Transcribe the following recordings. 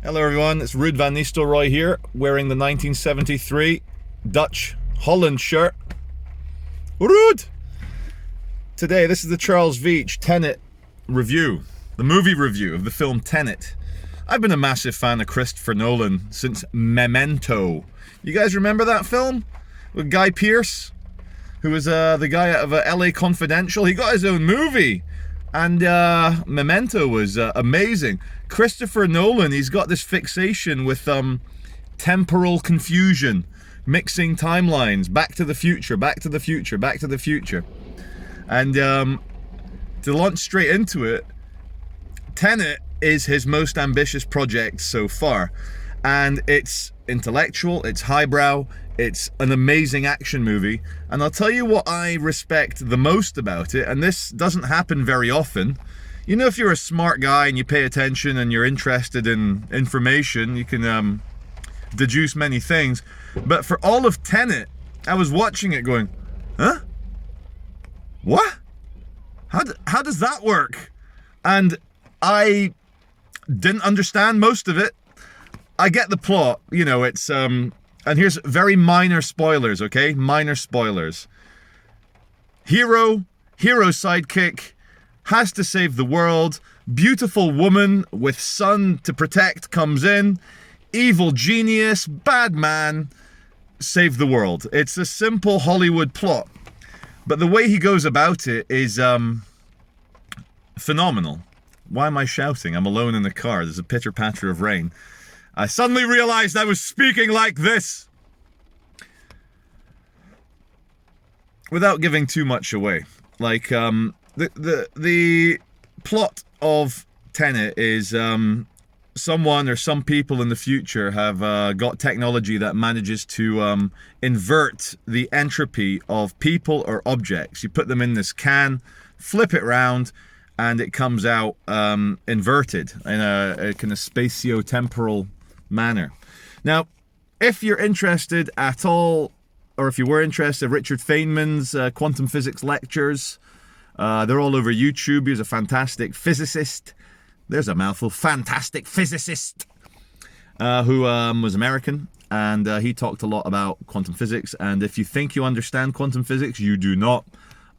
Hello everyone, it's Ruud van Nistelrooy here, wearing the 1973 Dutch Holland shirt. Ruud! Today, this is the Charles Veitch Tenet review, the movie review of the film Tenet. I've been a massive fan of Christopher Nolan since Memento. You guys remember that film? With Guy Pearce, who was the guy out of LA Confidential. He got his own movie. And Memento was amazing. Christopher Nolan, he's got this fixation with temporal confusion, mixing timelines, Back to the Future, Back to the Future, Back to the Future. And to launch straight into it, Tenet is his most ambitious project so far. And it's intellectual, it's highbrow, it's an amazing action movie, and I'll tell you what I respect the most about it, and this doesn't happen very often. You know, if you're a smart guy and you pay attention and you're interested in information, you can deduce many things. But for all of Tenet, I was watching it going, huh? What? How does that work? And I didn't understand most of it. I get the plot, you know, it's and here's very minor spoilers, okay? Minor spoilers. Hero sidekick, has to save the world. Beautiful woman with son to protect comes in. Evil genius, bad man, save the world. It's a simple Hollywood plot. But the way he goes about it is phenomenal. Why am I shouting? I'm alone in the car. There's a pitter-patter of rain. I suddenly realized I was speaking like this. Without giving too much away. Like, the plot of Tenet is someone or some people in the future have got technology that manages to invert the entropy of people or objects. You put them in this can, flip it round, and it comes out inverted in a kind of spatio-temporal manner. Now, if you're interested at all, or if you were interested, Richard Feynman's quantum physics lectures, they're all over YouTube. He's a fantastic physicist. There's a mouthful. Fantastic physicist who was American, and he talked a lot about quantum physics. And if you think you understand quantum physics, you do not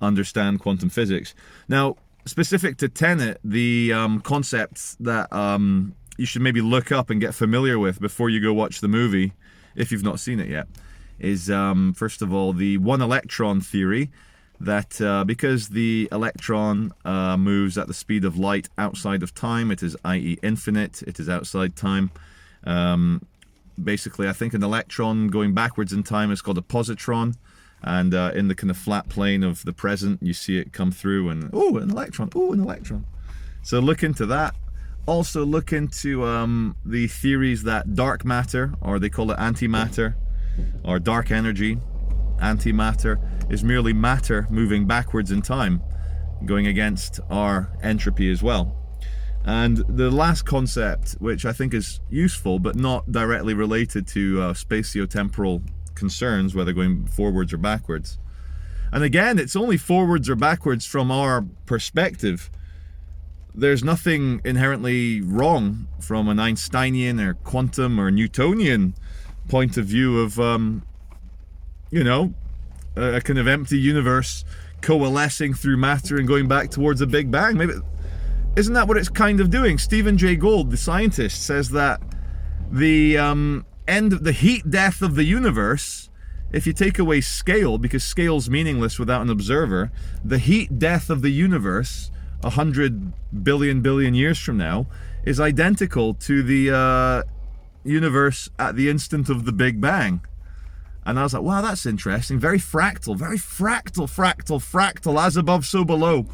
understand quantum physics. Now, specific to Tenet, the concepts that you should maybe look up and get familiar with before you go watch the movie, if you've not seen it yet, is first of all the one electron theory, that because the electron moves at the speed of light outside of time, it is i.e. infinite, it is outside time. Basically, I think an electron going backwards in time is called a positron, and in the kind of flat plane of the present, you see it come through and, oh, an electron, oh, an electron. So look into that. Also look into the theories that dark matter, or they call it antimatter, or dark energy, antimatter, is merely matter moving backwards in time, going against our entropy as well. And the last concept, which I think is useful but not directly related to spatio-temporal concerns, whether going forwards or backwards. And again, it's only forwards or backwards from our perspective. There's nothing inherently wrong from an Einsteinian or quantum or Newtonian point of view of, you know, a kind of empty universe coalescing through matter and going back towards a Big Bang. Maybe, isn't that what it's kind of doing? Stephen Jay Gould, the scientist, says that the end of the heat death of the universe, if you take away scale, because scale's meaningless without an observer, the heat death of the universe 100 billion years from now is identical to the universe at the instant of the Big Bang. And I was like, wow, that's interesting. Very fractal, as above, so below.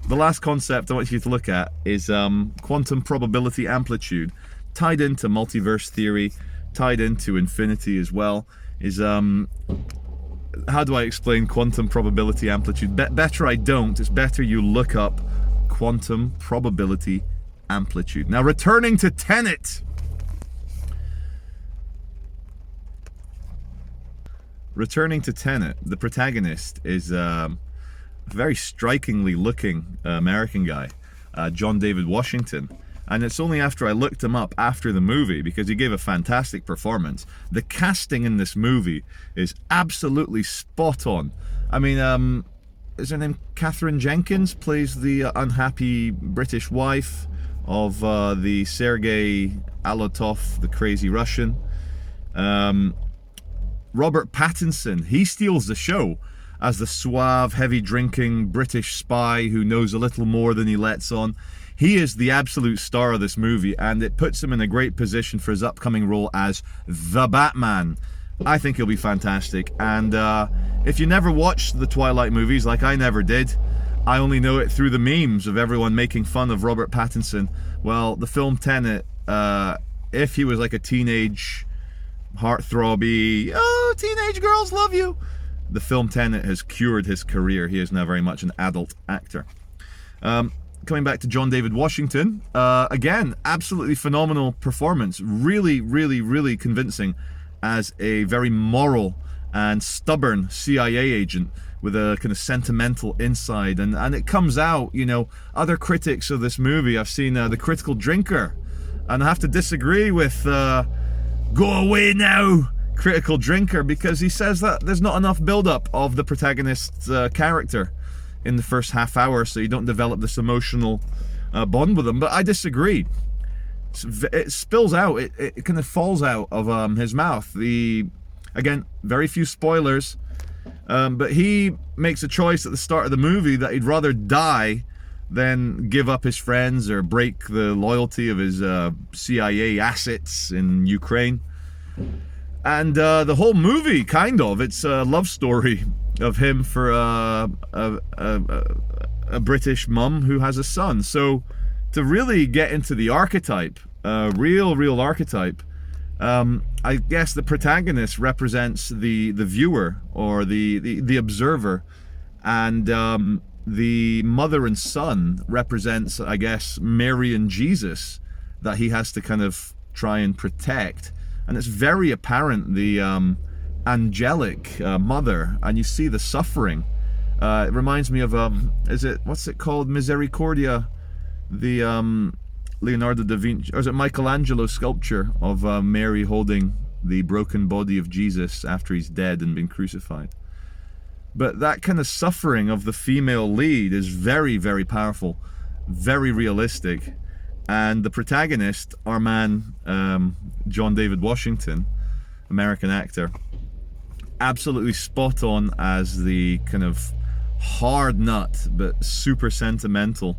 The last concept I want you to look at is quantum probability amplitude, tied into multiverse theory, tied into infinity as well. Is how do I explain quantum probability amplitude? Better I don't. It's better you look up quantum probability amplitude. Now, returning to Tenet. The protagonist is a very strikingly looking American guy, John David Washington. And it's only after I looked him up after the movie, because he gave a fantastic performance. The casting in this movie is absolutely spot on. I mean, is her name Catherine Jenkins? Plays the unhappy British wife of the Sergei Alotov, the crazy Russian. Robert Pattinson, he steals the show as the suave, heavy-drinking British spy who knows a little more than he lets on. He is the absolute star of this movie, and it puts him in a great position for his upcoming role as the Batman. I think he'll be fantastic. And if you never watched the Twilight movies, like I never did, I only know it through the memes of everyone making fun of Robert Pattinson. Well, the film Tenet, if he was like a teenage heartthrobby, oh, teenage girls love you, the film Tenet has cured his career. He is now very much an adult actor. Coming back to John David Washington, again, absolutely phenomenal performance. Really, really, really convincing as a very moral and stubborn CIA agent with a kind of sentimental inside. And it comes out, you know, other critics of this movie. I've seen The Critical Drinker, and I have to disagree with Go Away Now, Critical Drinker, because he says that there's not enough build-up of the protagonist's character in the first half hour, so you don't develop this emotional bond with him. But I disagree. It spills out, it kind of falls out of his mouth. Again, very few spoilers, but he makes a choice at the start of the movie that he'd rather die than give up his friends or break the loyalty of his CIA assets in Ukraine. And the whole movie, kind of, it's a love story of him for a British mum who has a son. So to really get into the archetype, real archetype, I guess the protagonist represents the viewer or the observer, and the mother and son represents, I guess, Mary and Jesus that he has to kind of try and protect. And it's very apparent, the angelic mother, and you see the suffering. It reminds me of what's it called, Misericordia, the Leonardo da Vinci, or is it Michelangelo sculpture of Mary holding the broken body of Jesus after he's dead and been crucified. But that kind of suffering of the female lead is very, very powerful, very realistic. And the protagonist, our man, John David Washington, American actor, absolutely spot on as the kind of hard nut, but super sentimental.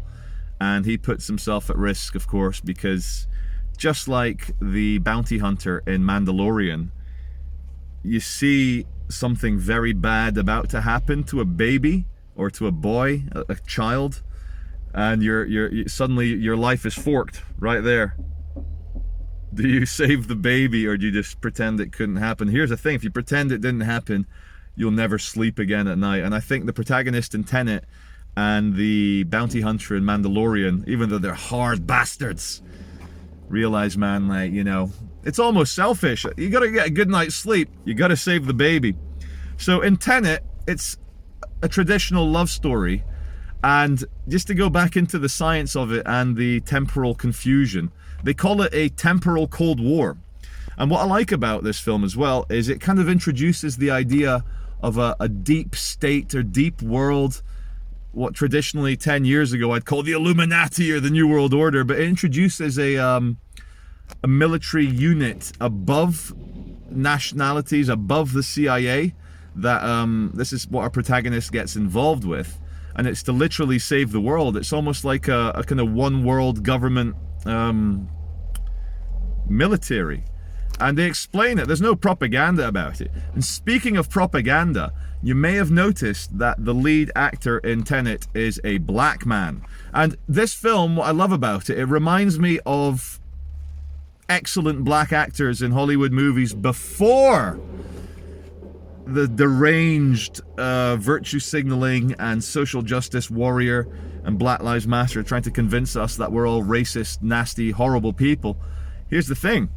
And he puts himself at risk, of course, because just like the bounty hunter in Mandalorian, you see something very bad about to happen to a baby or to a boy, a child, and you're suddenly your life is forked right there. Do you save the baby, or do you just pretend it couldn't happen? Here's the thing, if you pretend it didn't happen, you'll never sleep again at night. And I think the protagonist in Tenet and the bounty hunter in Mandalorian, even though they're hard bastards, realize, man, like, you know, it's almost selfish. You gotta get a good night's sleep. You gotta save the baby. So in Tenet, it's a traditional love story. And just to go back into the science of it and the temporal confusion, they call it a temporal Cold War. And what I like about this film as well is it kind of introduces the idea of a deep state or deep world, what traditionally 10 years ago I'd call the Illuminati or the New World Order, but it introduces a military unit above nationalities, above the CIA, that this is what our protagonist gets involved with. And it's to literally save the world. It's almost like a kind of one world government military. And they explain it. There's no propaganda about it. And speaking of propaganda, you may have noticed that the lead actor in Tenet is a black man. And this film, what I love about it, it reminds me of excellent black actors in Hollywood movies before the deranged virtue signaling and social justice warrior and Black Lives Matter trying to convince us that we're all racist, nasty, horrible people. Here's the thing.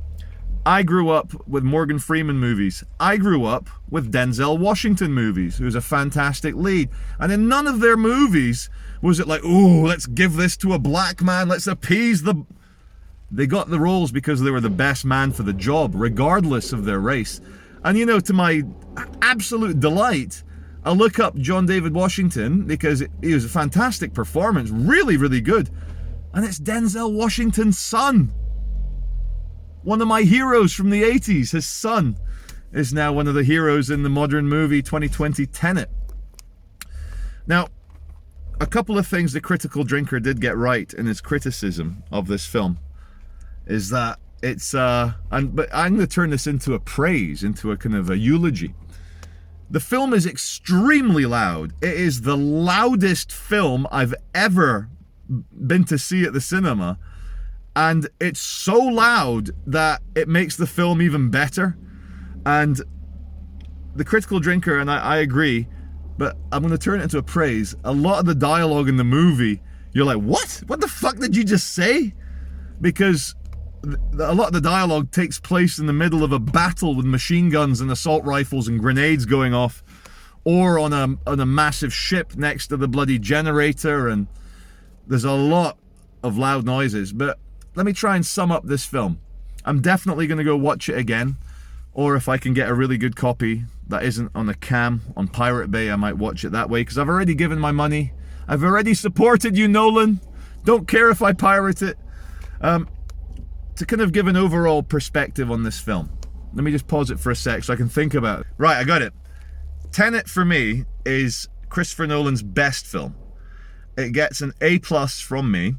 I grew up with Morgan Freeman movies. I grew up with Denzel Washington movies, who's a fantastic lead. And in none of their movies was it like, oh, let's give this to a black man, let's appease the They got the roles because they were the best man for the job, regardless of their race. And you know, to my absolute delight, I look up John David Washington because he was a fantastic performance, really, really good. And it's Denzel Washington's son. One of my heroes from the 80s, his son, is now one of the heroes in the modern movie 2020 Tenet. Now, a couple of things the Critical Drinker did get right in his criticism of this film is that it's, but I'm going to turn this into a praise, into a kind of a eulogy. The film is extremely loud. It is the loudest film I've ever been to see at the cinema. And it's so loud that it makes the film even better. And the Critical Drinker, and I agree, but I'm going to turn it into a praise. A lot of the dialogue in the movie, you're like, what? What the fuck did you just say? Because a lot of the dialogue takes place in the middle of a battle with machine guns and assault rifles and grenades going off, or on a massive ship next to the bloody generator, and there's a lot of loud noises. But let me try and sum up this film. I'm definitely going to go watch it again, or if I can get a really good copy that isn't on a cam on Pirate Bay, I might watch it that way, because I've already given my money. I've already supported you, Nolan. Don't care if I pirate it. To kind of give an overall perspective on this film, let me just pause it for a sec so I can think about it. Right, I got it. Tenet for me is Christopher Nolan's best film. It gets an A+ from me,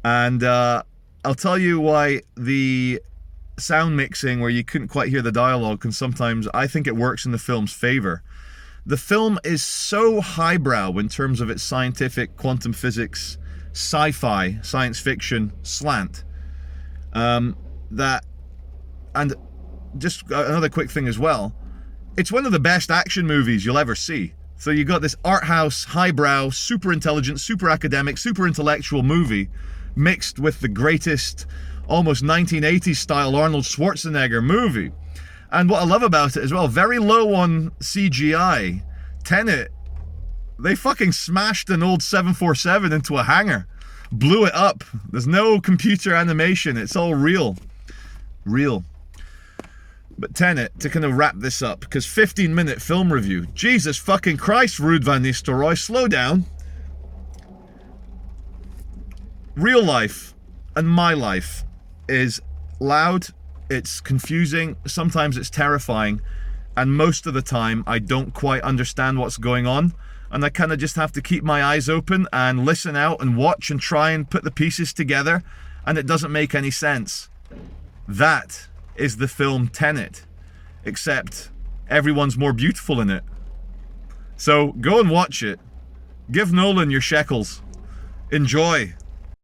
and I'll tell you why the sound mixing where you couldn't quite hear the dialogue can sometimes, I think it works in the film's favor. The film is so highbrow in terms of its scientific, quantum physics, sci-fi, science fiction slant, that, and just another quick thing as well, it's one of the best action movies you'll ever see. So you got this art house, highbrow, super intelligent, super academic, super intellectual movie mixed with the greatest, almost 1980s style Arnold Schwarzenegger movie. And what I love about it as well, very low on CGI. Tenet, they fucking smashed an old 747 into a hangar. Blew it up. There's no computer animation. It's all real. Real. But Tenet, to kind of wrap this up, because 15-minute film review. Jesus fucking Christ, Ruud van Nistelrooy, slow down. Real life and my life is loud, it's confusing, sometimes it's terrifying, and most of the time I don't quite understand what's going on. And I kind of just have to keep my eyes open and listen out and watch and try and put the pieces together, and it doesn't make any sense. That is the film Tenet, except everyone's more beautiful in it. So go and watch it. Give Nolan your shekels. Enjoy.